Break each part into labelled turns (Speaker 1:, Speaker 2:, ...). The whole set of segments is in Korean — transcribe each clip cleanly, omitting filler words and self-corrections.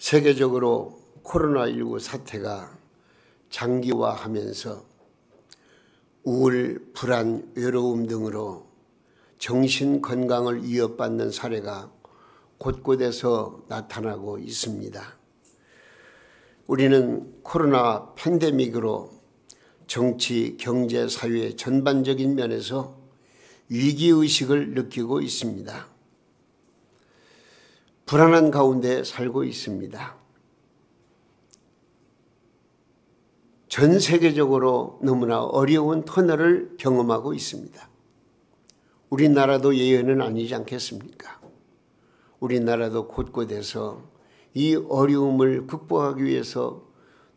Speaker 1: 세계적으로 코로나19 사태가 장기화하면서 우울, 불안, 외로움 등으로 정신 건강을 위협받는 사례가 곳곳에서 나타나고 있습니다. 우리는 코로나 팬데믹으로 정치, 경제, 사회 전반적인 면에서 위기의식을 느끼고 있습니다. 불안한 가운데 살고 있습니다. 전 세계적으로 너무나 어려운 터널을 경험하고 있습니다. 우리나라도 예외는 아니지 않겠습니까? 우리나라도 곳곳에서 이 어려움을 극복하기 위해서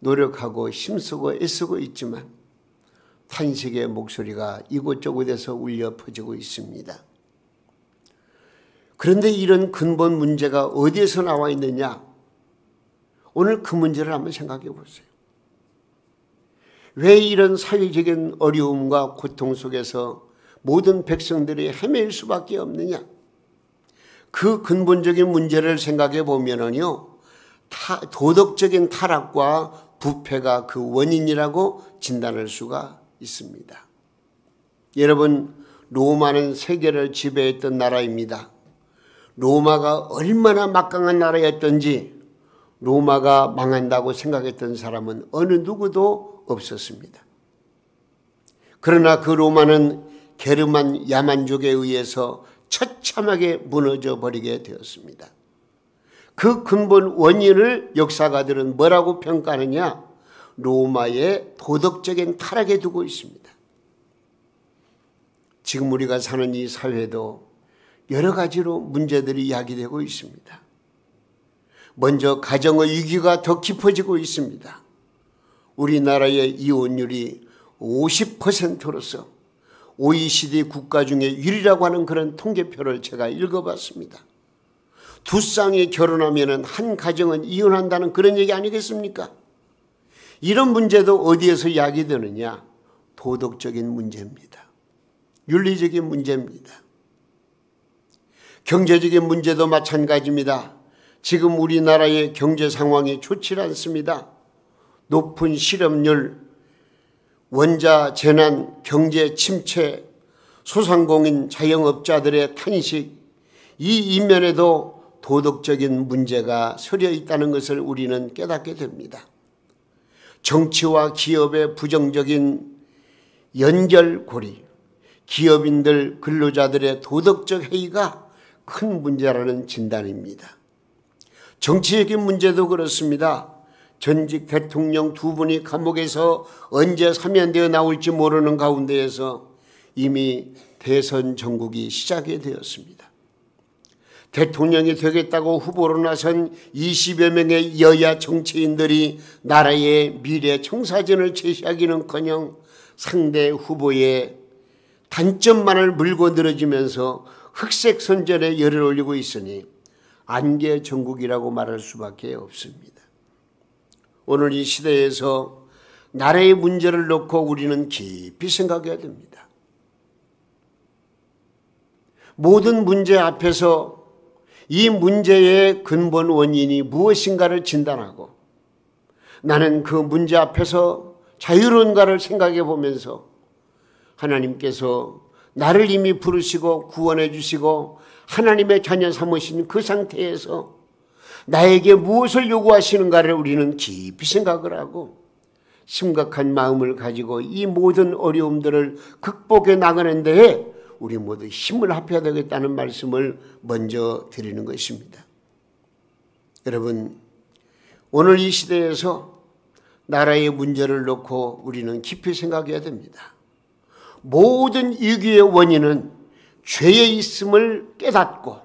Speaker 1: 노력하고 힘쓰고 애쓰고 있지만 탄식의 목소리가 이곳저곳에서 울려 퍼지고 있습니다. 그런데 이런 근본 문제가 어디에서 나와 있느냐? 오늘 그 문제를 한번 생각해 보세요. 왜 이런 사회적인 어려움과 고통 속에서 모든 백성들이 헤맬 수밖에 없느냐? 그 근본적인 문제를 생각해 보면은요, 도덕적인 타락과 부패가 그 원인이라고 진단할 수가 있습니다. 여러분, 로마는 세계를 지배했던 나라입니다. 로마가 얼마나 막강한 나라였던지 로마가 망한다고 생각했던 사람은 어느 누구도 없었습니다. 그러나 그 로마는 게르만 야만족에 의해서 처참하게 무너져 버리게 되었습니다. 그 근본 원인을 역사가들은 뭐라고 평가하느냐? 로마의 도덕적인 타락에 두고 있습니다. 지금 우리가 사는 이 사회도 여러 가지로 문제들이 야기되고 있습니다. 먼저 가정의 위기가 더 깊어지고 있습니다. 우리나라의 이혼율이 50%로서 OECD 국가 중에 1위라고 하는 그런 통계표를 제가 읽어봤습니다. 두 쌍이 결혼하면 한 가정은 이혼한다는 그런 얘기 아니겠습니까? 이런 문제도 어디에서 야기되느냐? 도덕적인 문제입니다. 윤리적인 문제입니다. 경제적인 문제도 마찬가지입니다. 지금 우리나라의 경제 상황이 좋지 않습니다. 높은 실업률, 원자 재난, 경제 침체, 소상공인 자영업자들의 탄식, 이 이면에도 도덕적인 문제가 서려 있다는 것을 우리는 깨닫게 됩니다. 정치와 기업의 부정적인 연결고리, 기업인들, 근로자들의 도덕적 해이가 큰 문제라는 진단입니다. 정치적인 문제도 그렇습니다. 전직 대통령 두 분이 감옥에서 언제 사면되어 나올지 모르는 가운데에서 이미 대선 전국이 시작이 되었습니다. 대통령이 되겠다고 후보로 나선 20여 명의 여야 정치인들이 나라의 미래 청사진을 제시하기는커녕 상대 후보의 단점만을 물고 늘어지면서 흑색 선전에 열을 올리고 있으니 안개 전국이라고 말할 수밖에 없습니다. 오늘 이 시대에서 나라의 문제를 놓고 우리는 깊이 생각해야 됩니다. 모든 문제 앞에서 이 문제의 근본 원인이 무엇인가를 진단하고 나는 그 문제 앞에서 자유로운가를 생각해 보면서 하나님께서 나를 이미 부르시고 구원해 주시고 하나님의 자녀 삼으신 그 상태에서 나에게 무엇을 요구하시는가를 우리는 깊이 생각을 하고 심각한 마음을 가지고 이 모든 어려움들을 극복해 나가는 데에 우리 모두 힘을 합해야 되겠다는 말씀을 먼저 드리는 것입니다. 여러분, 오늘 이 시대에서 나라의 문제를 놓고 우리는 깊이 생각해야 됩니다. 모든 위기의 원인은 죄에 있음을 깨닫고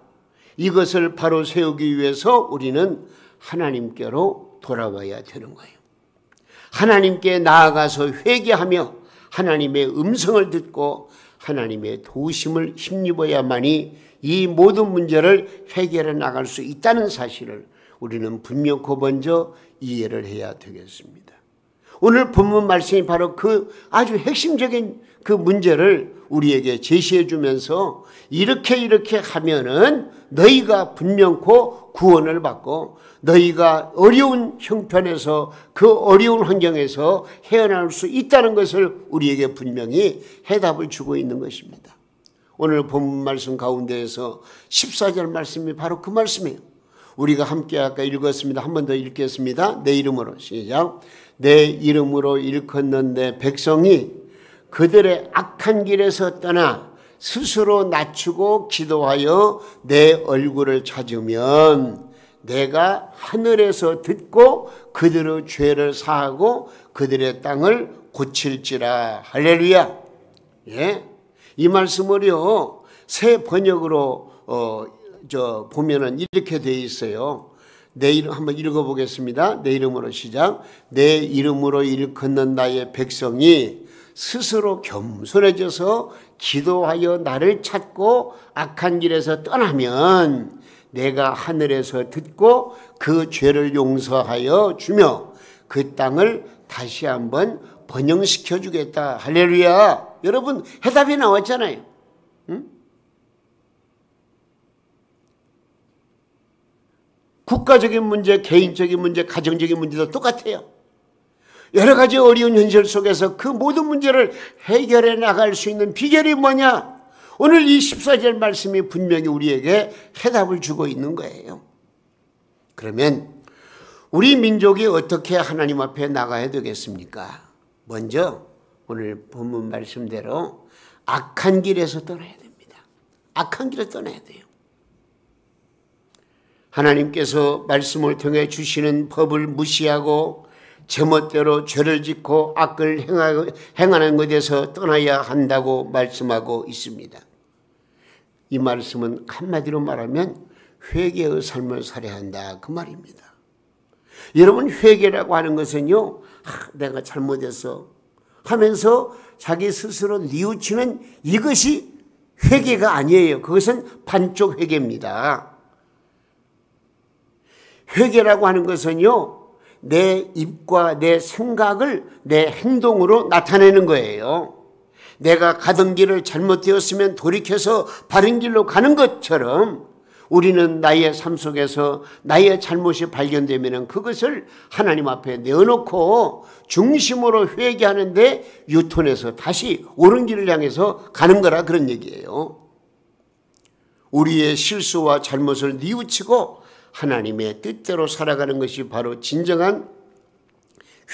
Speaker 1: 이것을 바로 세우기 위해서 우리는 하나님께로 돌아와야 되는 거예요. 하나님께 나아가서 회개하며 하나님의 음성을 듣고 하나님의 도우심을 힘입어야만이 이 모든 문제를 해결해 나갈 수 있다는 사실을 우리는 분명히 먼저 이해를 해야 되겠습니다. 오늘 본문 말씀이 바로 그 아주 핵심적인 그 문제를 우리에게 제시해 주면서 이렇게 하면은 너희가 분명코 구원을 받고 너희가 어려운 형편에서 그 어려운 환경에서 헤어나올 수 있다는 것을 우리에게 분명히 해답을 주고 있는 것입니다. 오늘 본문 말씀 가운데에서 14절 말씀이 바로 그 말씀이에요. 우리가 함께 아까 읽었습니다. 한 번 더 읽겠습니다. 내 이름으로 시작. 내 이름으로 일컫는 내 백성이 그들의 악한 길에서 떠나 스스로 낮추고 기도하여 내 얼굴을 찾으면 내가 하늘에서 듣고 그들의 죄를 사하고 그들의 땅을 고칠지라. 할렐루야. 예. 이 말씀을요, 새 번역으로 보면은 이렇게 되어 있어요. 내 이름 한번 읽어보겠습니다. 내 이름으로 시작. 내 이름으로 일컫는 나의 백성이 스스로 겸손해져서 기도하여 나를 찾고 악한 길에서 떠나면 내가 하늘에서 듣고 그 죄를 용서하여 주며 그 땅을 다시 한번 번영시켜 주겠다. 할렐루야. 여러분, 해답이 나왔잖아요. 응? 국가적인 문제, 개인적인 문제, 가정적인 문제도 똑같아요. 여러 가지 어려운 현실 속에서 그 모든 문제를 해결해 나갈 수 있는 비결이 뭐냐? 오늘 이 14절 말씀이 분명히 우리에게 해답을 주고 있는 거예요. 그러면 우리 민족이 어떻게 하나님 앞에 나가야 되겠습니까? 먼저 오늘 본문 말씀대로 악한 길에서 떠나야 됩니다. 악한 길에 떠나야 돼요. 하나님께서 말씀을 통해 주시는 법을 무시하고 제멋대로 죄를 짓고 악을 행하는 것에서 떠나야 한다고 말씀하고 있습니다. 이 말씀은 한마디로 말하면 회개의 삶을 살아야 한다, 그 말입니다. 여러분, 회개라고 하는 것은요, 내가 잘못했어 하면서 자기 스스로 뉘우치는 이것이 회개가 아니에요. 그것은 반쪽 회개입니다. 회개라고 하는 것은요, 내 입과 내 생각을 내 행동으로 나타내는 거예요. 내가 가던 길을 잘못되었으면 돌이켜서 바른 길로 가는 것처럼 우리는 나의 삶 속에서 나의 잘못이 발견되면 그것을 하나님 앞에 내어놓고 중심으로 회개하는데 유턴해서 다시 옳은 길을 향해서 가는 거라, 그런 얘기예요. 우리의 실수와 잘못을 뉘우치고 하나님의 뜻대로 살아가는 것이 바로 진정한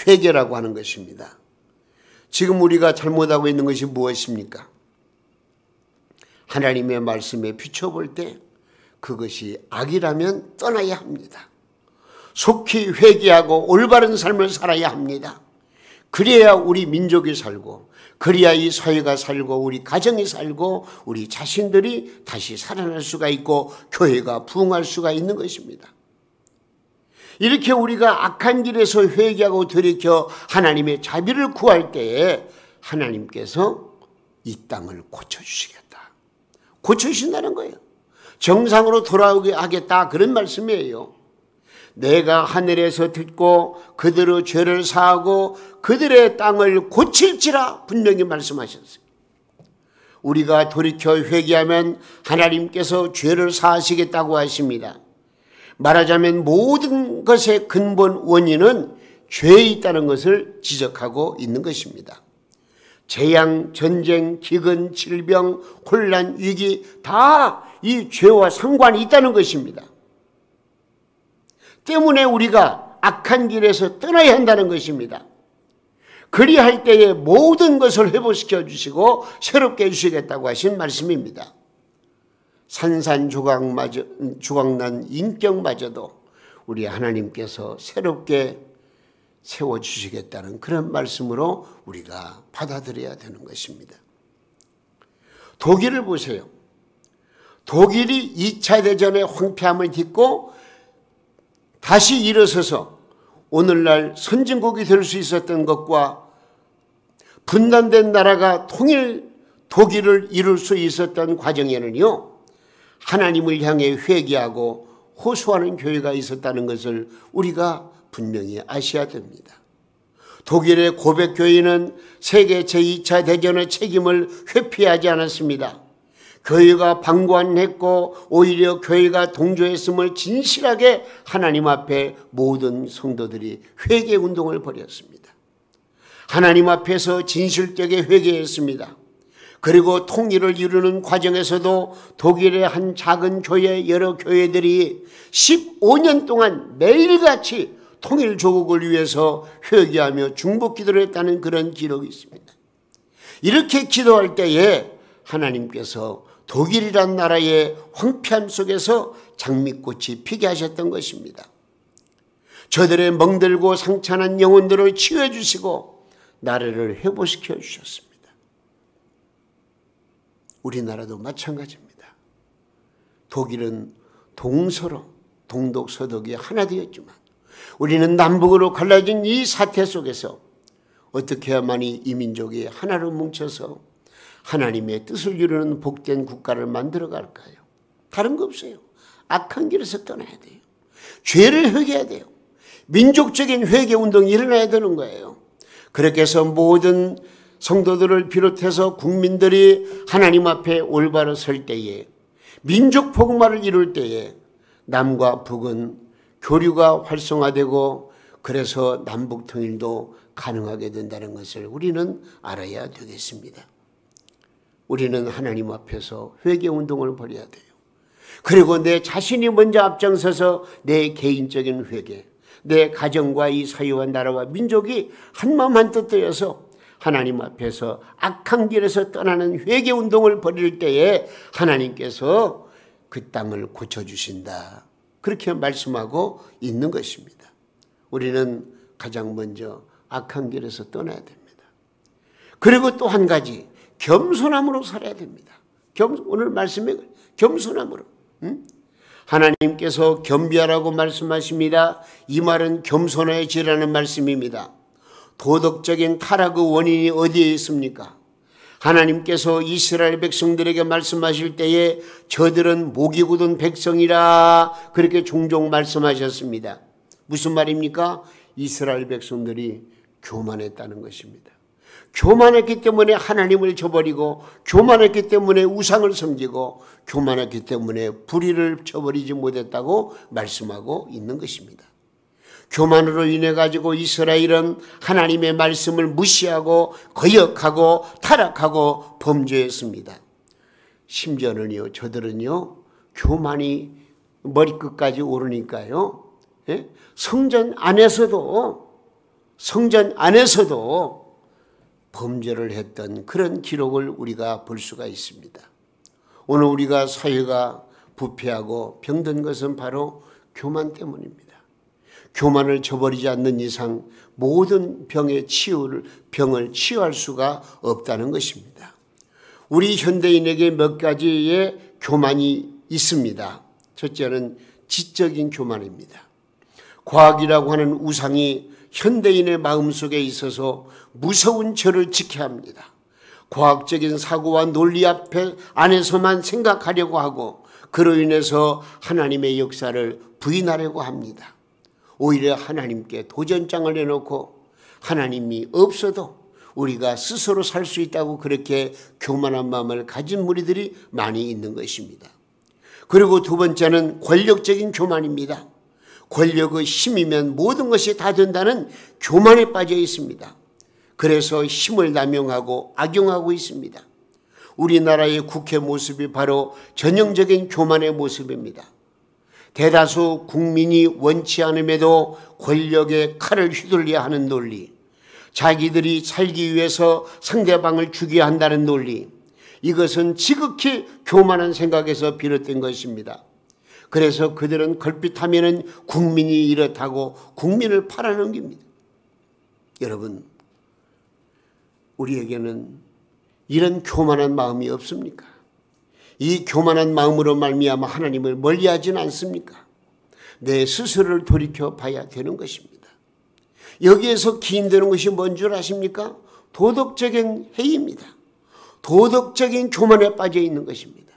Speaker 1: 회개라고 하는 것입니다. 지금 우리가 잘못하고 있는 것이 무엇입니까? 하나님의 말씀에 비춰볼 때 그것이 악이라면 떠나야 합니다. 속히 회개하고 올바른 삶을 살아야 합니다. 그래야 우리 민족이 살고, 그래야 이 사회가 살고, 우리 가정이 살고, 우리 자신들이 다시 살아날 수가 있고 교회가 부흥할 수가 있는 것입니다. 이렇게 우리가 악한 길에서 회개하고 돌이켜 하나님의 자비를 구할 때에 하나님께서 이 땅을 고쳐주시겠다, 고쳐주신다는 거예요. 정상으로 돌아오게 하겠다, 그런 말씀이에요. 내가 하늘에서 듣고 그들의 죄를 사하고 그들의 땅을 고칠지라 분명히 말씀하셨어요. 우리가 돌이켜 회개하면 하나님께서 죄를 사하시겠다고 하십니다. 말하자면 모든 것의 근본 원인은 죄에 있다는 것을 지적하고 있는 것입니다. 재앙, 전쟁, 기근, 질병, 혼란, 위기 다 이 죄와 상관이 있다는 것입니다. 때문에 우리가 악한 길에서 떠나야 한다는 것입니다. 그리할 때에 모든 것을 회복시켜 주시고 새롭게 해주시겠다고 하신 말씀입니다. 산산조각난 인격마저도 우리 하나님께서 새롭게 세워주시겠다는 그런 말씀으로 우리가 받아들여야 되는 것입니다. 독일을 보세요. 독일이 2차 대전의 황폐함을 딛고 다시 일어서서 오늘날 선진국이 될 수 있었던 것과 분단된 나라가 통일 독일을 이룰 수 있었던 과정에는요, 하나님을 향해 회개하고 호소하는 교회가 있었다는 것을 우리가 분명히 아셔야 됩니다. 독일의 고백교회는 세계 제2차 대전의 책임을 회피하지 않았습니다. 교회가 방관했고 오히려 교회가 동조했음을 진실하게 하나님 앞에 모든 성도들이 회개운동을 벌였습니다. 하나님 앞에서 진실되게 회개했습니다. 그리고 통일을 이루는 과정에서도 독일의 한 작은 교회, 여러 교회들이 15년 동안 매일같이 통일 조국을 위해서 회개하며 중보 기도를 했다는 그런 기록이 있습니다. 이렇게 기도할 때에 하나님께서 독일이란 나라의 황폐함 속에서 장미꽃이 피게 하셨던 것입니다. 저들의 멍들고 상처난 영혼들을 치유해 주시고 나라를 회복시켜 주셨습니다. 우리나라도 마찬가지입니다. 독일은 동서로 동독 서독이 하나 되었지만 우리는 남북으로 갈라진 이 사태 속에서 어떻게 해야만이 이 민족이 하나로 뭉쳐서 하나님의 뜻을 이루는 복된 국가를 만들어 갈까요? 다른 거 없어요. 악한 길에서 떠나야 돼요. 죄를 회개해야 돼요. 민족적인 회개운동이 일어나야 되는 거예요. 그렇게 해서 모든 성도들을 비롯해서 국민들이 하나님 앞에 올바로 설 때에 민족 복음화를 이룰 때에 남과 북은 교류가 활성화되고 그래서 남북 통일도 가능하게 된다는 것을 우리는 알아야 되겠습니다. 우리는 하나님 앞에서 회개운동을 벌여야 돼요. 그리고 내 자신이 먼저 앞장서서 내 개인적인 회개, 내 가정과 이 사회와 나라와 민족이 한마음 한뜻 되어서 하나님 앞에서 악한 길에서 떠나는 회개운동을 벌일 때에 하나님께서 그 땅을 고쳐주신다. 그렇게 말씀하고 있는 것입니다. 우리는 가장 먼저 악한 길에서 떠나야 됩니다. 그리고 또 한 가지 겸손함으로 살아야 됩니다. 오늘 말씀에 겸손함으로. 하나님께서 겸비하라고 말씀하십니다. 이 말은 겸손해지라는 말씀입니다. 도덕적인 타락의 원인이 어디에 있습니까? 하나님께서 이스라엘 백성들에게 말씀하실 때에 저들은 목이 굳은 백성이라 그렇게 종종 말씀하셨습니다. 무슨 말입니까? 이스라엘 백성들이 교만했다는 것입니다. 교만했기 때문에 하나님을 저버리고 교만했기 때문에 우상을 섬기고 교만했기 때문에 불의를 저버리지 못했다고 말씀하고 있는 것입니다. 교만으로 인해 가지고 이스라엘은 하나님의 말씀을 무시하고 거역하고 타락하고 범죄했습니다. 심지어는요, 저들은요, 교만이 머리끝까지 오르니까요, 예? 성전 안에서도 범죄를 했던 그런 기록을 우리가 볼 수가 있습니다. 오늘 우리가 사회가 부패하고 병든 것은 바로 교만 때문입니다. 교만을 저버리지 않는 이상 모든 병을 치유할 수가 없다는 것입니다. 우리 현대인에게 몇 가지의 교만이 있습니다. 첫째는 지적인 교만입니다. 과학이라고 하는 우상이 현대인의 마음속에 있어서 무서운 죄를 지켜야 합니다. 과학적인 사고와 논리 안에서만 생각하려고 하고 그로 인해서 하나님의 역사를 부인하려고 합니다. 오히려 하나님께 도전장을 내놓고 하나님이 없어도 우리가 스스로 살 수 있다고 그렇게 교만한 마음을 가진 무리들이 많이 있는 것입니다. 그리고 두 번째는 권력적인 교만입니다. 권력의 힘이면 모든 것이 다 된다는 교만에 빠져 있습니다. 그래서 힘을 남용하고 악용하고 있습니다. 우리나라의 국회 모습이 바로 전형적인 교만의 모습입니다. 대다수 국민이 원치 않음에도 권력의 칼을 휘둘려야 하는 논리, 자기들이 살기 위해서 상대방을 죽여야 한다는 논리, 이것은 지극히 교만한 생각에서 비롯된 것입니다. 그래서 그들은 걸핏하면은 국민이 이렇다고 국민을 팔아넘깁니다. 여러분, 우리에게는 이런 교만한 마음이 없습니까? 이 교만한 마음으로 말미암아 하나님을 멀리하지는 않습니까? 내 스스로를 돌이켜 봐야 되는 것입니다. 여기에서 기인되는 것이 뭔 줄 아십니까? 도덕적인 해이입니다. 도덕적인 교만에 빠져 있는 것입니다.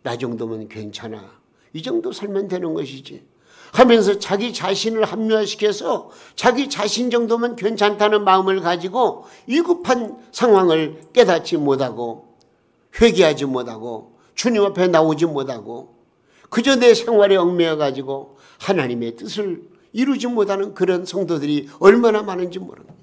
Speaker 1: 나 정도면 괜찮아. 이 정도 살면 되는 것이지. 하면서 자기 자신을 합리화시켜서 자기 자신 정도면 괜찮다는 마음을 가지고 위급한 상황을 깨닫지 못하고 회개하지 못하고 주님 앞에 나오지 못하고 그저 내 생활에 얽매여 가지고 하나님의 뜻을 이루지 못하는 그런 성도들이 얼마나 많은지 모릅니다.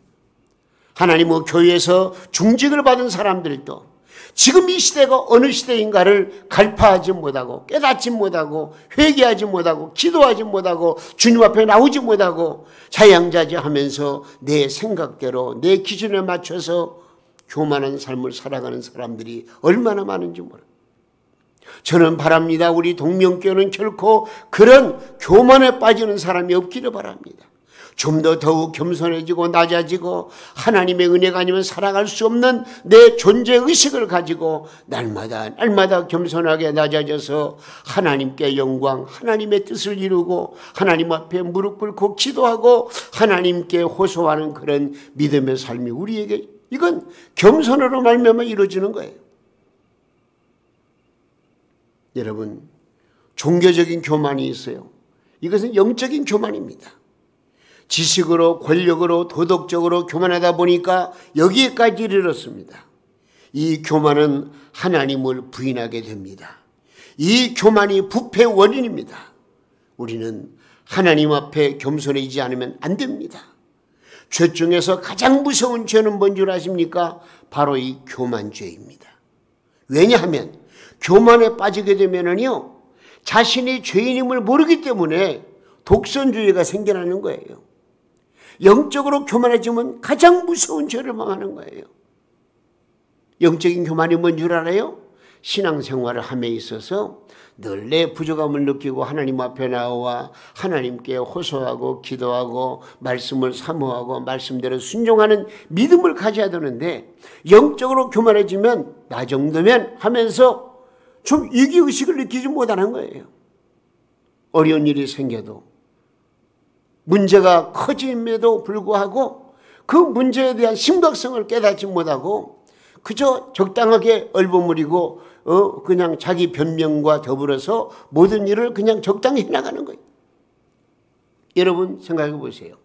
Speaker 1: 하나님의 교회에서 중직을 받은 사람들도 지금 이 시대가 어느 시대인가를 갈파하지 못하고 깨닫지 못하고 회개하지 못하고 기도하지 못하고 주님 앞에 나오지 못하고 자양자재하면서 내 생각대로 내 기준에 맞춰서 교만한 삶을 살아가는 사람들이 얼마나 많은지 모릅니다. 저는 바랍니다. 우리 동명교회는 결코 그런 교만에 빠지는 사람이 없기를 바랍니다. 좀 더 더욱 겸손해지고 낮아지고 하나님의 은혜가 아니면 살아갈 수 없는 내 존재의식을 가지고 날마다 겸손하게 낮아져서 하나님께 영광, 하나님의 뜻을 이루고 하나님 앞에 무릎 꿇고 기도하고 하나님께 호소하는 그런 믿음의 삶이 우리에게 이건 겸손으로 말미암아 이루어지는 거예요. 여러분, 종교적인 교만이 있어요. 이것은 영적인 교만입니다. 지식으로 권력으로 도덕적으로 교만하다 보니까 여기에까지 이르렀습니다. 이 교만은 하나님을 부인하게 됩니다. 이 교만이 부패의 원인입니다. 우리는 하나님 앞에 겸손해지지 않으면 안 됩니다. 죄 중에서 가장 무서운 죄는 뭔 줄 아십니까? 바로 이 교만죄입니다. 왜냐하면 교만에 빠지게 되면은요, 자신이 죄인임을 모르기 때문에 독선주의가 생겨나는 거예요. 영적으로 교만해지면 가장 무서운 죄를 망하는 거예요. 영적인 교만이 뭔 줄 알아요? 신앙생활을 함에 있어서 늘 내 부족함을 느끼고 하나님 앞에 나와 하나님께 호소하고 기도하고 말씀을 사모하고 말씀대로 순종하는 믿음을 가져야 되는데 영적으로 교만해지면 나 정도면 하면서 좀 위기의식을 느끼지 못하는 거예요. 어려운 일이 생겨도 문제가 커짐에도 불구하고 그 문제에 대한 심각성을 깨닫지 못하고 그저 적당하게 얼버무리고 그냥 자기 변명과 더불어서 모든 일을 그냥 적당히 해나가는 거예요. 여러분 생각해 보세요.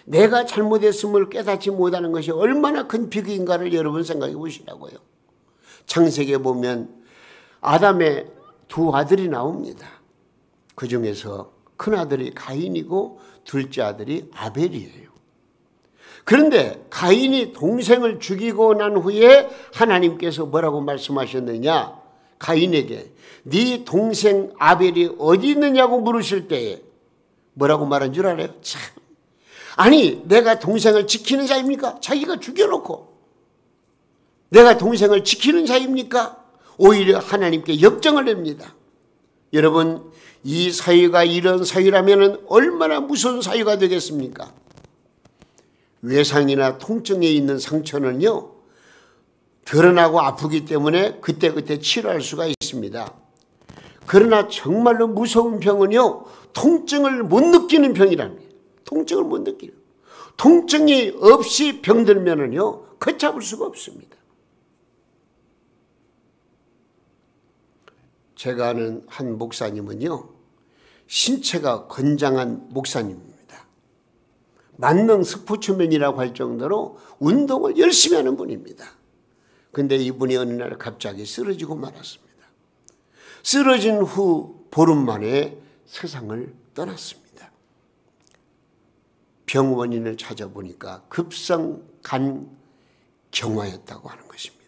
Speaker 1: 내가 잘못했음을 깨닫지 못하는 것이 얼마나 큰 비극인가를 여러분 생각해 보시라고요. 창세기에 보면 아담의 두 아들이 나옵니다. 그 중에서 큰 아들이 가인이고 둘째 아들이 아벨이에요. 그런데 가인이 동생을 죽이고 난 후에 하나님께서 뭐라고 말씀하셨느냐? 가인에게 네 동생 아벨이 어디 있느냐고 물으실 때에 뭐라고 말한 줄 알아요? 참, 아니 내가 동생을 지키는 자입니까? 자기가 죽여놓고 내가 동생을 지키는 자입니까? 오히려 하나님께 역정을 냅니다. 여러분 이 사유가 이런 사유라면 얼마나 무서운 사유가 되겠습니까? 외상이나 통증에 있는 상처는요, 드러나고 아프기 때문에 그때그때 치료할 수가 있습니다. 그러나 정말로 무서운 병은요, 통증을 못 느끼는 병이랍니다. 통증을 못 느끼는. 통증이 없이 병들면은요, 걷잡을 수가 없습니다. 제가 아는 한 목사님은요, 신체가 건장한 목사님입니다. 만능 스포츠맨이라고 할 정도로 운동을 열심히 하는 분입니다. 근데 이분이 어느 날 갑자기 쓰러지고 말았습니다. 쓰러진 후 보름 만에 세상을 떠났습니다. 병 원인을 찾아보니까 급성 간 경화였다고 하는 것입니다.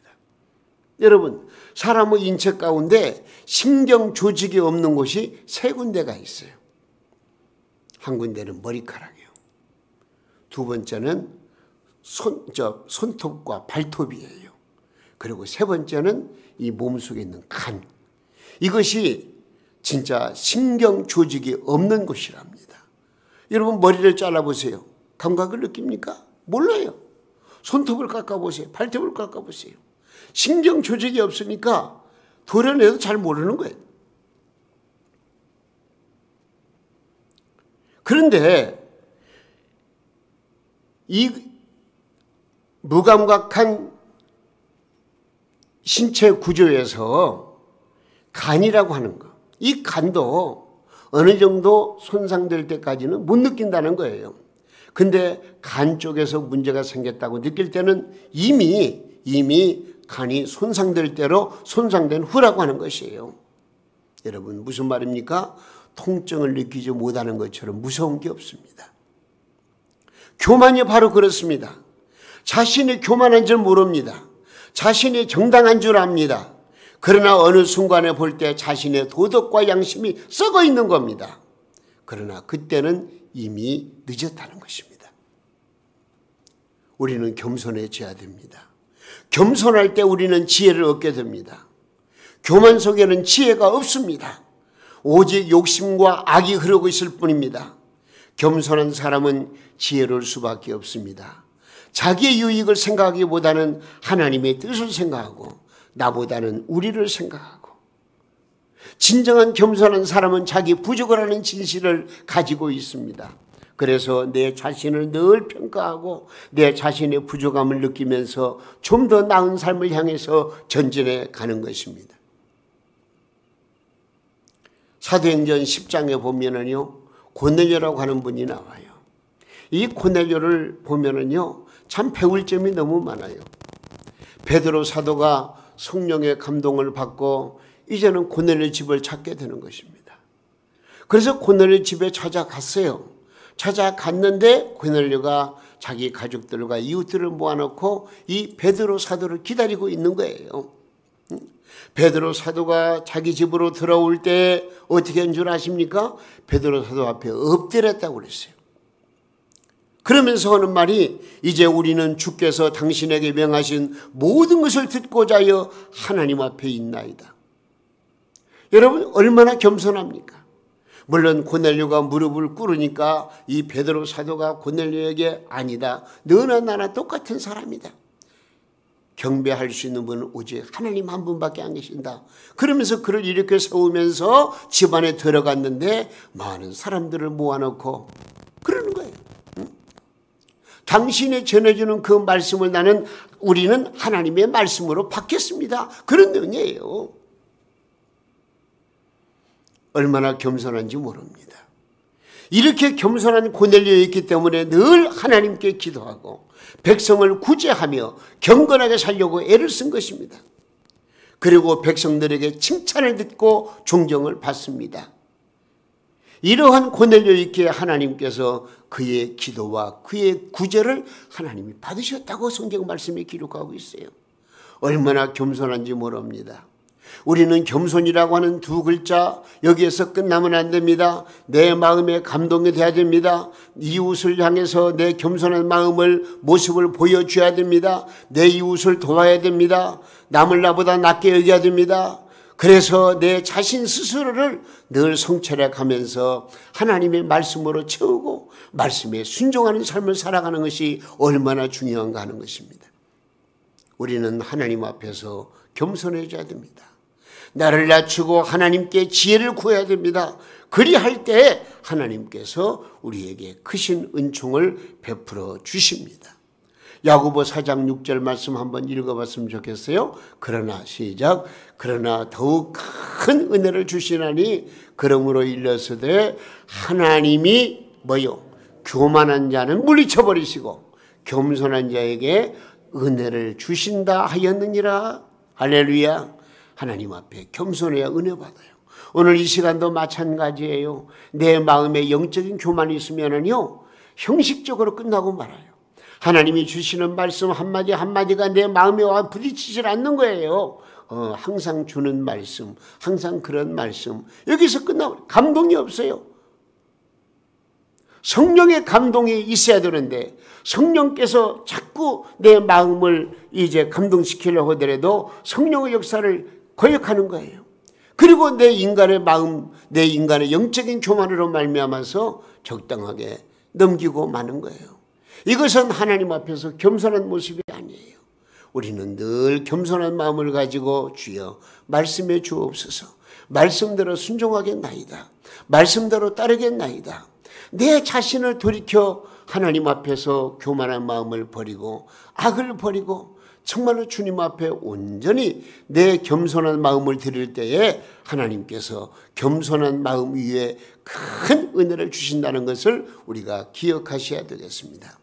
Speaker 1: 여러분, 사람의 인체 가운데 신경 조직이 없는 곳이 세 군데가 있어요. 한 군데는 머리카락이요. 두 번째는 손톱과 발톱이에요. 그리고 세 번째는 이 몸속에 있는 간. 이것이 진짜 신경 조직이 없는 곳이랍니다. 여러분 머리를 잘라보세요. 감각을 느낍니까? 몰라요. 손톱을 깎아보세요. 발톱을 깎아보세요. 신경 조직이 없으니까 도려내도 잘 모르는 거예요. 그런데 이 무감각한 신체 구조에서 간이라고 하는 거, 이 간도 어느 정도 손상될 때까지는 못 느낀다는 거예요. 근데 간 쪽에서 문제가 생겼다고 느낄 때는 이미 간이 손상될 대로 손상된 후라고 하는 것이에요. 여러분, 무슨 말입니까? 통증을 느끼지 못하는 것처럼 무서운 게 없습니다. 교만이 바로 그렇습니다. 자신이 교만한 줄 모릅니다. 자신이 정당한 줄 압니다. 그러나 어느 순간에 볼 때 자신의 도덕과 양심이 썩어 있는 겁니다. 그러나 그때는 이미 늦었다는 것입니다. 우리는 겸손해져야 됩니다. 겸손할 때 우리는 지혜를 얻게 됩니다. 교만 속에는 지혜가 없습니다. 오직 욕심과 악이 흐르고 있을 뿐입니다. 겸손한 사람은 지혜로울 수밖에 없습니다. 자기의 유익을 생각하기보다는 하나님의 뜻을 생각하고 나보다는 우리를 생각하고, 진정한 겸손한 사람은 자기 부족을 하는 진실을 가지고 있습니다. 그래서 내 자신을 늘 평가하고 내 자신의 부족함을 느끼면서 좀 더 나은 삶을 향해서 전진해 가는 것입니다. 사도행전 10장에 보면은요, 고넬료라고 하는 분이 나와요. 이 고넬료를 보면은요, 참 배울 점이 너무 많아요. 베드로 사도가 성령의 감동을 받고 이제는 고넬료 집을 찾게 되는 것입니다. 그래서 고넬료 집에 찾아갔어요. 찾아갔는데 고넬료가 자기 가족들과 이웃들을 모아놓고 이 베드로 사도를 기다리고 있는 거예요. 베드로 사도가 자기 집으로 들어올 때 어떻게 한 줄 아십니까? 베드로 사도 앞에 엎드렸다고 그랬어요. 그러면서 하는 말이, 이제 우리는 주께서 당신에게 명하신 모든 것을 듣고자 하여 하나님 앞에 있나이다. 여러분, 얼마나 겸손합니까? 물론 고넬료가 무릎을 꿇으니까 이 베드로 사도가 고넬료에게, 아니다, 너나 나나 똑같은 사람이다, 경배할 수 있는 분은 오직 하나님 한 분밖에 안 계신다, 그러면서 그를 이렇게 세우면서 집안에 들어갔는데 많은 사람들을 모아놓고 그러는 거예요. 당신이 전해주는 그 말씀을 우리는 하나님의 말씀으로 받겠습니다, 그런 의미예요. 얼마나 겸손한지 모릅니다. 이렇게 겸손한 고넬료였기 때문에 늘 하나님께 기도하고 백성을 구제하며 경건하게 살려고 애를 쓴 것입니다. 그리고 백성들에게 칭찬을 듣고 존경을 받습니다. 이러한 고넬료에게 하나님께서 그의 기도와 그의 구제를 하나님이 받으셨다고 성경 말씀에 기록하고 있어요. 얼마나 겸손한지 모릅니다. 우리는 겸손이라고 하는 두 글자, 여기에서 끝나면 안 됩니다. 내 마음에 감동이 돼야 됩니다. 이웃을 향해서 내 겸손한 모습을 보여줘야 됩니다. 내 이웃을 도와야 됩니다. 남을 나보다 낮게 여겨야 됩니다. 그래서 내 자신 스스로를 늘 성찰해 가면서 하나님의 말씀으로 채우고 말씀에 순종하는 삶을 살아가는 것이 얼마나 중요한가 하는 것입니다. 우리는 하나님 앞에서 겸손해져야 됩니다. 나를 낮추고 하나님께 지혜를 구해야 됩니다. 그리할 때 하나님께서 우리에게 크신 은총을 베풀어 주십니다. 야고보 4장 6절 말씀 한번 읽어봤으면 좋겠어요. 그러나 시작. 그러나 더욱 큰 은혜를 주시나니 그러므로 일러서되 하나님이 뭐요? 교만한 자는 물리쳐버리시고 겸손한 자에게 은혜를 주신다 하였느니라. 할렐루야. 하나님 앞에 겸손해야 은혜 받아요. 오늘 이 시간도 마찬가지예요. 내 마음에 영적인 교만이 있으면은요, 형식적으로 끝나고 말아요. 하나님이 주시는 말씀 한마디 한마디가 내 마음에 와 부딪히질 않는 거예요. 항상 주는 말씀, 항상 그런 말씀, 여기서 끝나고 감동이 없어요. 성령의 감동이 있어야 되는데 성령께서 자꾸 내 마음을 이제 감동시키려고 하더라도 성령의 역사를 거역하는 거예요. 그리고 내 인간의 마음, 내 인간의 영적인 교만으로 말미암아서 적당하게 넘기고 마는 거예요. 이것은 하나님 앞에서 겸손한 모습이 아니에요. 우리는 늘 겸손한 마음을 가지고 주여 말씀해 주옵소서, 말씀대로 순종하겠나이다, 말씀대로 따르겠나이다, 내 자신을 돌이켜 하나님 앞에서 교만한 마음을 버리고 악을 버리고 정말로 주님 앞에 온전히 내 겸손한 마음을 드릴 때에 하나님께서 겸손한 마음 위에 큰 은혜를 주신다는 것을 우리가 기억하셔야 되겠습니다.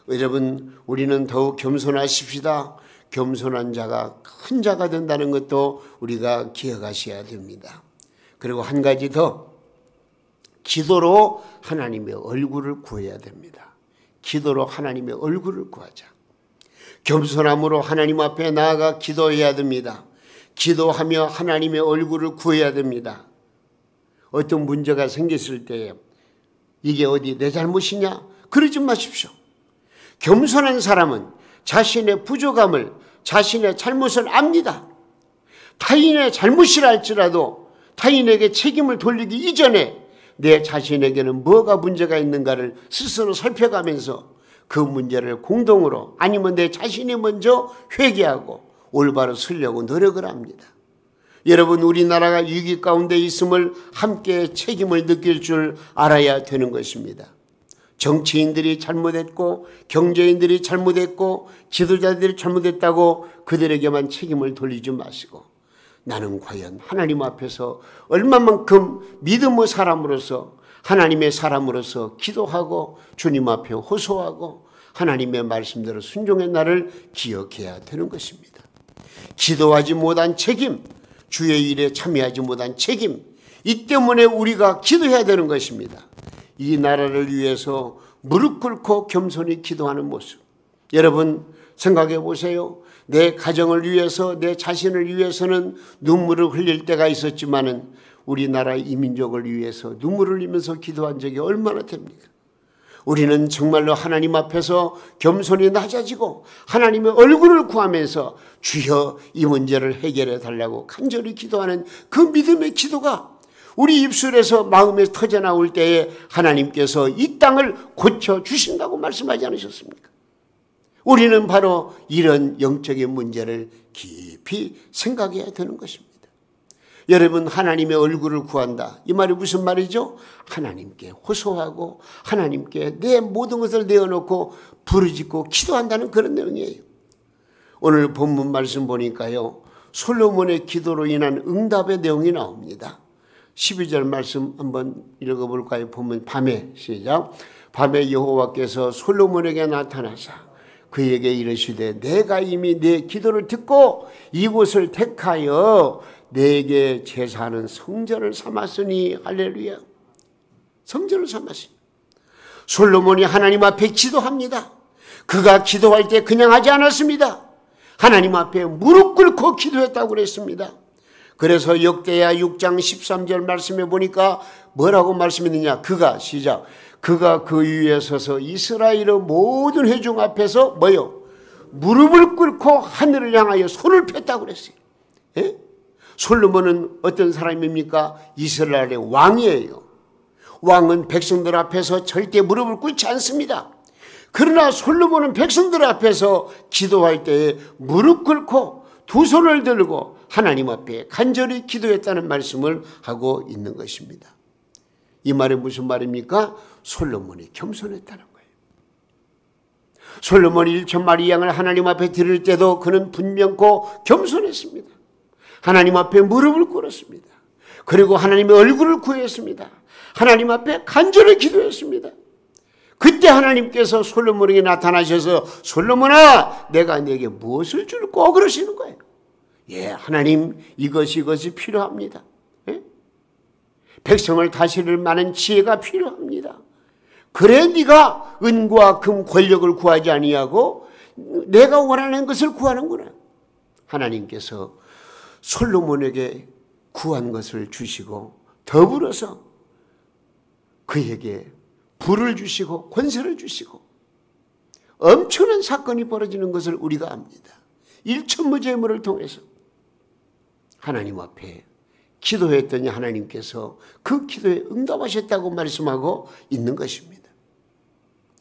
Speaker 1: 여러분, 우리는 더욱 겸손하십시다. 겸손한 자가 큰 자가 된다는 것도 우리가 기억하셔야 됩니다. 그리고 한 가지 더, 기도로 하나님의 얼굴을 구해야 됩니다. 기도로 하나님의 얼굴을 구하자. 겸손함으로 하나님 앞에 나아가 기도해야 됩니다. 기도하며 하나님의 얼굴을 구해야 됩니다. 어떤 문제가 생겼을 때 이게 어디 내 잘못이냐? 그러지 마십시오. 겸손한 사람은 자신의 부족함을, 자신의 잘못을 압니다. 타인의 잘못이라 할지라도 타인에게 책임을 돌리기 이전에 내 자신에게는 뭐가 문제가 있는가를 스스로 살펴가면서 그 문제를 공동으로, 아니면 내 자신이 먼저 회개하고 올바로 서려고 노력을 합니다. 여러분, 우리나라가 위기 가운데 있음을 함께 책임을 느낄 줄 알아야 되는 것입니다. 정치인들이 잘못했고 경제인들이 잘못했고 지도자들이 잘못했다고 그들에게만 책임을 돌리지 마시고, 나는 과연 하나님 앞에서 얼마만큼 믿음의 사람으로서, 하나님의 사람으로서 기도하고 주님 앞에 호소하고 하나님의 말씀대로 순종의 날을 기억해야 되는 것입니다. 기도하지 못한 책임, 주의 일에 참여하지 못한 책임, 이 때문에 우리가 기도해야 되는 것입니다. 이 나라를 위해서 무릎 꿇고 겸손히 기도하는 모습, 여러분 생각해 보세요. 내 가정을 위해서, 내 자신을 위해서는 눈물을 흘릴 때가 있었지만은 우리나라 이민족을 위해서 눈물을 흘리면서 기도한 적이 얼마나 됩니까? 우리는 정말로 하나님 앞에서 겸손히 낮아지고 하나님의 얼굴을 구하면서 주여 이 문제를 해결해 달라고 간절히 기도하는 그 믿음의 기도가 우리 입술에서 마음에 터져나올 때에 하나님께서 이 땅을 고쳐주신다고 말씀하지 않으셨습니까? 우리는 바로 이런 영적인 문제를 깊이 생각해야 되는 것입니다. 여러분, 하나님의 얼굴을 구한다. 이 말이 무슨 말이죠? 하나님께 호소하고 하나님께 내 모든 것을 내어놓고 부르짖고 기도한다는 그런 내용이에요. 오늘 본문 말씀 보니까요, 솔로몬의 기도로 인한 응답의 내용이 나옵니다. 12절 말씀 한번 읽어볼까요? 보면 밤에, 시작. 밤에 여호와께서 솔로몬에게 나타나사 그에게 이르시되 내가 이미 내 기도를 듣고 이곳을 택하여 내게 제사하는 성전을 삼았으니, 할렐루야. 성전을 삼았으니. 솔로몬이 하나님 앞에 기도합니다. 그가 기도할 때 그냥 하지 않았습니다. 하나님 앞에 무릎 꿇고 기도했다고 그랬습니다. 그래서 역대하 6장 13절 말씀에 보니까 뭐라고 말씀했느냐? 그가, 시작. 그가 그 위에 서서 이스라엘의 모든 회중 앞에서 뭐요? 무릎을 꿇고 하늘을 향하여 손을 폈다고 그랬어요. 예? 솔로몬은 어떤 사람입니까? 이스라엘의 왕이에요. 왕은 백성들 앞에서 절대 무릎을 꿇지 않습니다. 그러나 솔로몬은 백성들 앞에서 기도할 때에 무릎 꿇고 두 손을 들고 하나님 앞에 간절히 기도했다는 말씀을 하고 있는 것입니다. 이 말이 무슨 말입니까? 솔로몬이 겸손했다는 거예요. 솔로몬이 1,000마리 양을 하나님 앞에 드릴 때도 그는 분명코 겸손했습니다. 하나님 앞에 무릎을 꿇었습니다. 그리고 하나님의 얼굴을 구했습니다. 하나님 앞에 간절히 기도했습니다. 그때 하나님께서 솔로몬에게 나타나셔서 솔로몬아, 내가 네게 무엇을 줄까? 그러시는 거예요. 예, 하나님, 이것이 필요합니다. 예? 백성을 다스릴 만한 지혜가 필요합니다. 그래 네가 은과 금 권력을 구하지 아니하고 내가 원하는 것을 구하는구나. 하나님께서 솔로몬에게 구한 것을 주시고 더불어서 그에게 부를 주시고 권세를 주시고 엄청난 사건이 벌어지는 것을 우리가 압니다. 일천무제물을 통해서 하나님 앞에 기도했더니 하나님께서 그 기도에 응답하셨다고 말씀하고 있는 것입니다.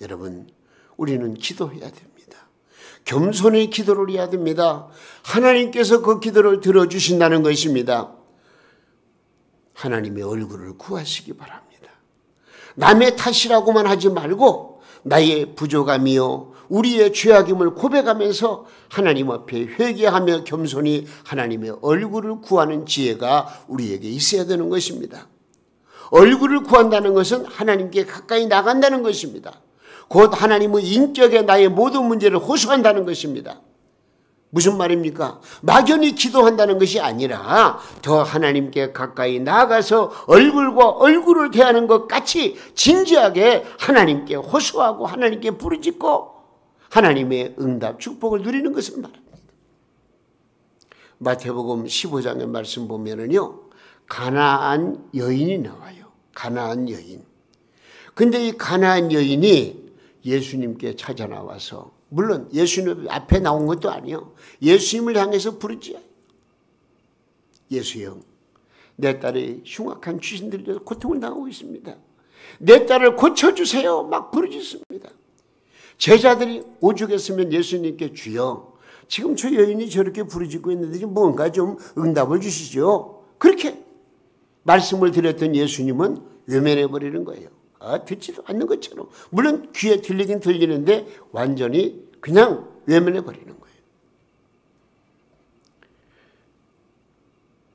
Speaker 1: 여러분, 우리는 기도해야 됩니다. 겸손히 기도를 해야 됩니다. 하나님께서 그 기도를 들어주신다는 것입니다. 하나님의 얼굴을 구하시기 바랍니다. 남의 탓이라고만 하지 말고 나의 부족함이요 우리의 죄악임을 고백하면서 하나님 앞에 회개하며 겸손히 하나님의 얼굴을 구하는 지혜가 우리에게 있어야 되는 것입니다. 얼굴을 구한다는 것은 하나님께 가까이 나간다는 것입니다. 곧 하나님의 인격에 나의 모든 문제를 호소한다는 것입니다. 무슨 말입니까? 막연히 기도한다는 것이 아니라 더 하나님께 가까이 나아가서 얼굴과 얼굴을 대하는 것 같이 진지하게 하나님께 호소하고 하나님께 부르짖고 하나님의 응답 축복을 누리는 것을 말합니다. 마태복음 15장의 말씀 보면은요, 가나안 여인이 나와요. 가나안 여인. 근데 이 가나안 여인이 예수님께 찾아 나와서, 물론 예수님 앞에 나온 것도 아니요, 예수님을 향해서 부르지. 예수 형, 내 딸이 흉악한 귀신들로 고통을 당하고 있습니다. 내 딸을 고쳐주세요. 막 부르짖습니다. 제자들이 오죽했으면 예수님께 주여, 지금 저 여인이 저렇게 부르짖고 있는데 뭔가 좀 응답을 주시죠. 그렇게 말씀을 드렸던 예수님은 외면해버리는 거예요. 듣지도 않는 것처럼. 물론 귀에 들리긴 들리는데 완전히 그냥 외면해버리는 거예요.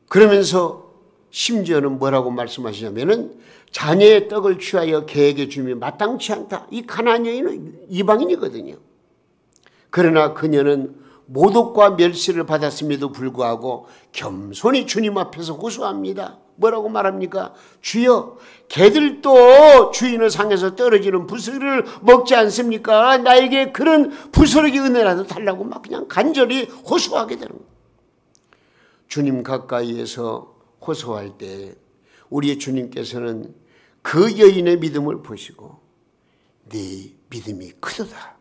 Speaker 1: 그러면서 심지어는 뭐라고 말씀하시냐면은 자녀의 떡을 취하여 개에게 주미 마땅치 않다. 이 가나안 여인은 이방인이거든요. 그러나 그녀는 모독과 멸시를 받았음에도 불구하고 겸손히 주님 앞에서 호소합니다. 뭐라고 말합니까? 주여, 개들도 주인을 상해서 떨어지는 부스러기를 먹지 않습니까? 나에게 그런 부스러기 은혜라도 달라고 막 그냥 간절히 호소하게 되는 거예요. 주님 가까이에서 호소할 때 우리의 주님께서는 그 여인의 믿음을 보시고 네 믿음이 크도다,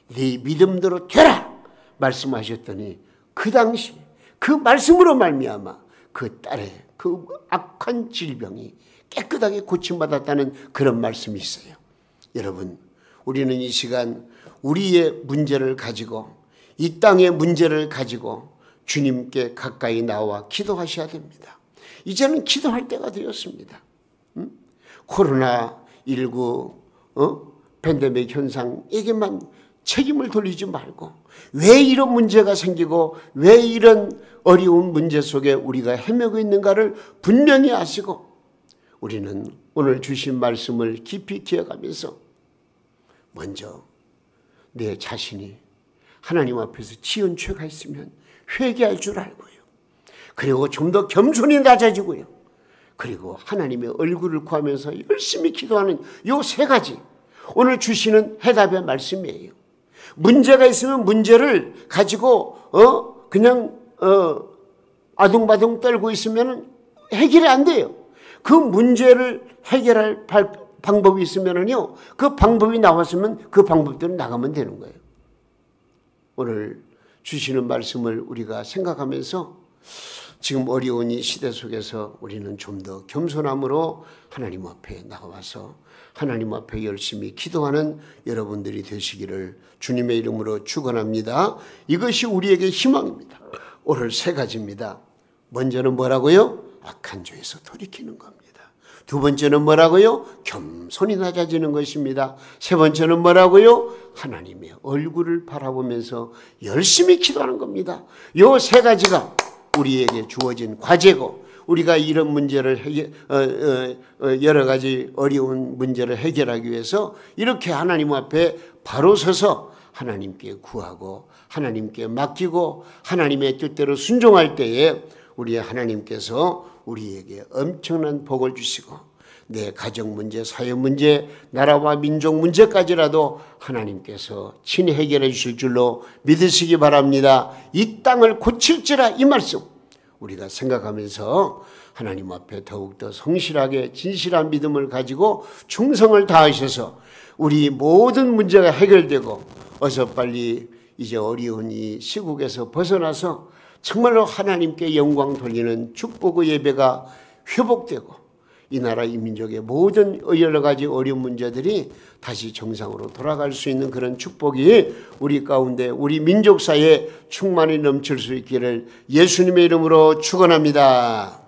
Speaker 1: 네 믿음대로 되라 말씀하셨더니 그 당시 그 말씀으로 말미암아 그 딸의 그 악한 질병이 깨끗하게 고침받았다는 그런 말씀이 있어요. 여러분, 우리는 이 시간 우리의 문제를 가지고, 이 땅의 문제를 가지고 주님께 가까이 나와 기도하셔야 됩니다. 이제는 기도할 때가 되었습니다. 코로나19 팬데믹 현상에게만 책임을 돌리지 말고, 왜 이런 문제가 생기고 왜 이런 어려운 문제 속에 우리가 헤매고 있는가를 분명히 아시고, 우리는 오늘 주신 말씀을 깊이 기억하면서 먼저 내 자신이 하나님 앞에서 지은 죄가 있으면 회개할 줄 알고요. 그리고 좀 더 겸손히 낮아지고요. 그리고 하나님의 얼굴을 구하면서 열심히 기도하는 요 세 가지, 오늘 주시는 해답의 말씀이에요. 문제가 있으면 문제를 가지고 그냥 아둥바둥 떨고 있으면 해결이 안 돼요. 그 문제를 해결할 방법이 있으면요, 그 방법이 나왔으면 그 방법대로 나가면 되는 거예요. 오늘 주시는 말씀을 우리가 생각하면서 지금 어려운 이 시대 속에서 우리는 좀 더 겸손함으로 하나님 앞에 나와서 하나님 앞에 열심히 기도하는 여러분들이 되시기를 주님의 이름으로 축원합니다. 이것이 우리에게 희망입니다. 오늘 세 가지입니다. 먼저는 뭐라고요? 악한 죄에서 돌이키는 겁니다. 두 번째는 뭐라고요? 겸손히 낮아지는 것입니다. 세 번째는 뭐라고요? 하나님의 얼굴을 바라보면서 열심히 기도하는 겁니다. 이 세 가지가 우리에게 주어진 과제고, 우리가 이런 문제를 여러 가지 어려운 문제를 해결하기 위해서 이렇게 하나님 앞에 바로 서서 하나님께 구하고 하나님께 맡기고 하나님의 뜻대로 순종할 때에 우리 하나님께서 우리에게 엄청난 복을 주시고, 내 가정 문제, 사회 문제, 나라와 민족 문제까지라도 하나님께서 친히 해결해 주실 줄로 믿으시기 바랍니다. 이 땅을 고칠지라, 이 말씀 우리가 생각하면서 하나님 앞에 더욱더 성실하게 진실한 믿음을 가지고 충성을 다하셔서 우리 모든 문제가 해결되고 어서 빨리 이제 어려운 이 시국에서 벗어나서 정말로 하나님께 영광 돌리는 축복의 예배가 회복되고 이 나라 이 민족의 모든 여러 가지 어려운 문제들이 다시 정상으로 돌아갈 수 있는 그런 축복이 우리 가운데 우리 민족 사회에 충만히 넘칠 수 있기를 예수님의 이름으로 축원합니다.